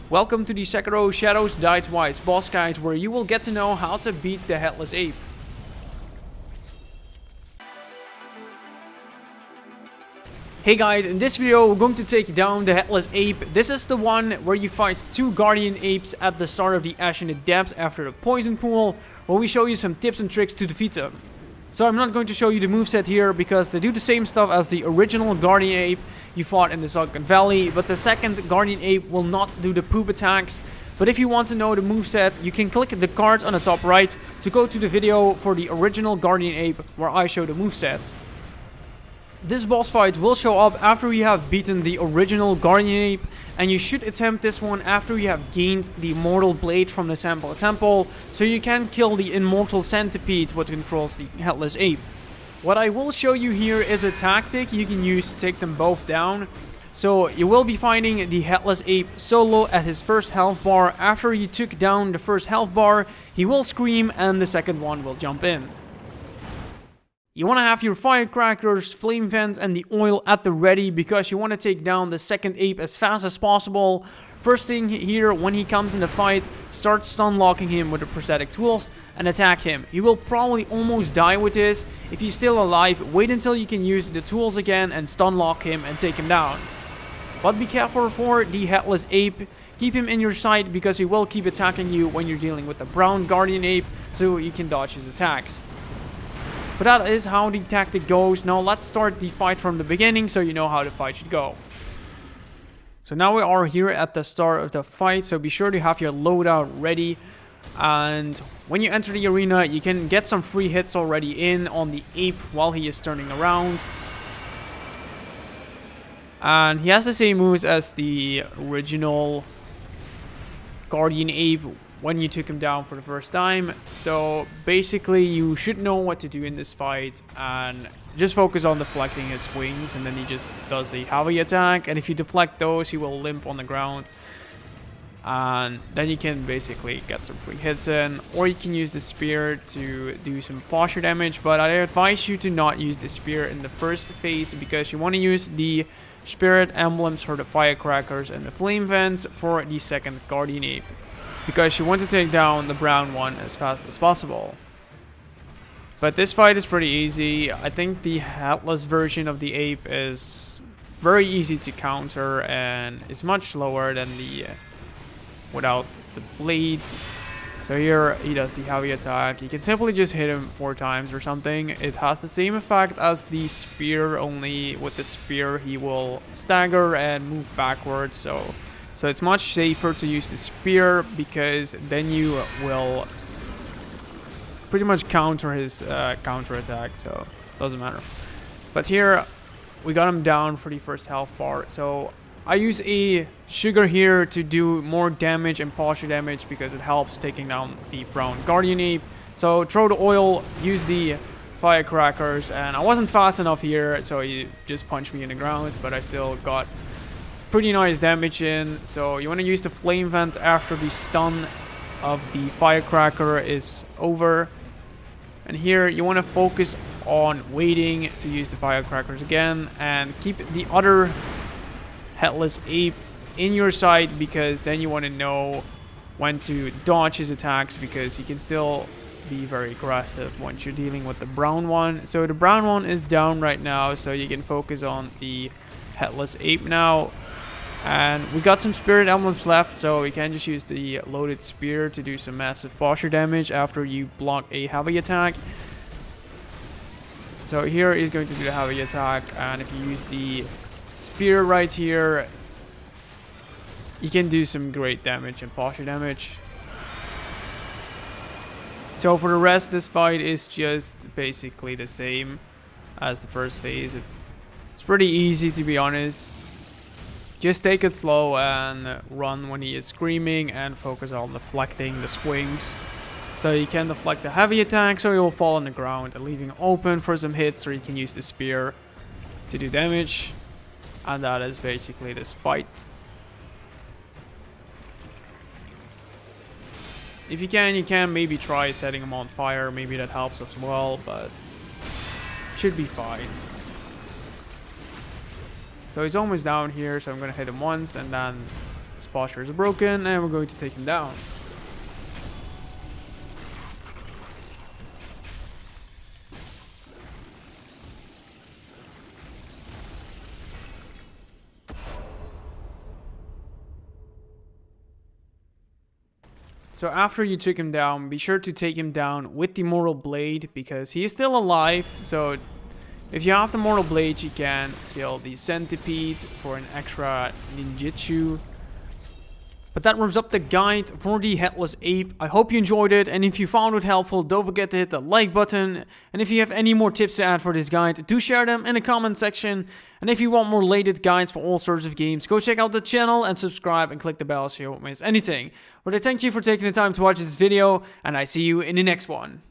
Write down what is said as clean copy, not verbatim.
Welcome to the Sekiro Shadows Die Twice boss guide, where you will get to know how to beat the Headless Ape. Hey guys, in this video we're going to take down the Headless Ape. This is the one where you fight two Guardian Apes at the start of the Ashina depths after the poison pool, where we show you some tips and tricks to defeat them. So I'm not going to show you the moveset here because they do the same stuff as the original Guardian Ape you fought in the Sunken Valley, but the second Guardian Ape will not do the poop attacks. But if you want to know the moveset, you can click the card on the top right to go to the video for the original Guardian Ape where I show the moveset. This boss fight will show up after you have beaten the original Guardian Ape, and you should attempt this one after you have gained the Immortal Blade from the Sample Temple, so you can kill the Immortal Centipede what controls the Headless Ape. What I will show you here is a tactic you can use to take them both down. So you will be fighting the Headless Ape solo at his first health bar. After you took down the first health bar, he will scream and the second one will jump in. You want to have your firecrackers, flame vents and the oil at the ready because you want to take down the second ape as fast as possible. First thing here, when he comes in the fight, start stun locking him with the prosthetic tools and attack him. He will probably almost die with this. If he's still alive, wait until you can use the tools again and stun lock him and take him down. But be careful for the Headless Ape. Keep him in your sight because he will keep attacking you when you're dealing with the brown Guardian Ape, so you can dodge his attacks. But that is how the tactic goes. Now let's start the fight from the beginning so you know how the fight should go. So now we are here at the start of the fight, so be sure to have your loadout ready. And when you enter the arena, you can get some free hits already in on the ape while he is turning around. And he has the same moves as the original Guardian Ape when you took him down for the first time. So basically you should know what to do in this fight and just focus on deflecting his swings, and then he just does a heavy attack, and if you deflect those he will limp on the ground, and then you can basically get some free hits in, or you can use the spear to do some posture damage. But I advise you to not use the spear in the first phase because you want to use the spirit emblems for the firecrackers and the flame vents for the second Guardian Ape, because you want to take down the brown one as fast as possible. But this fight is pretty easy. I think the headless version of the ape is very easy to counter and it's much slower than the without the blades. So here he does the heavy attack. You can simply just hit him 4 times or something. It has the same effect as the spear, only with the spear he will stagger and move backwards. So it's much safer to use the spear because then you will pretty much counter his counter attack, so it doesn't matter. But here we got him down for the first health bar. So I use a sugar here to do more damage and posture damage because it helps taking down the brown Guardian Ape. So throw the oil, use the firecrackers, and I wasn't fast enough here, so he just punched me in the ground, but I still got pretty nice damage in. So you want to use the flame vent after the stun of the firecracker is over, and here you want to focus on waiting to use the firecrackers again and keep the other Headless Ape in your sight, because then you want to know when to dodge his attacks, because he can still be very aggressive once you're dealing with the brown one. So the brown one is down right now, so you can focus on the Headless Ape now. And we got some spirit emblems left, so we can just use the loaded spear to do some massive posture damage after you block a heavy attack. So here he's going to do the heavy attack, and if you use the spear right here, you can do some great damage and posture damage. So for the rest, this fight is just basically the same as the first phase. It's pretty easy, to be honest. Just take it slow and run when he is screaming and focus on deflecting the swings. So you can deflect the heavy attack, so he will fall on the ground and leaving open for some hits, or you can use the spear to do damage. And that is basically this fight. If you can maybe try setting him on fire. Maybe that helps as well, but should be fine. So he's almost down here, so I'm gonna hit him once and then His posture is broken, and we're going to take him down. So after you took him down, be sure to take him down with the Mortal Blade, because he is still alive. So if you have the Mortal Blade, you can kill the Centipede for an extra ninjutsu. But that wraps up the guide for the Headless Ape. I hope you enjoyed it, and if you found it helpful, don't forget to hit the like button. And if you have any more tips to add for this guide, do share them in the comment section. And if you want more related guides for all sorts of games, go check out the channel and subscribe and click the bell so you won't miss anything. But I thank you for taking the time to watch this video, and I see you in the next one.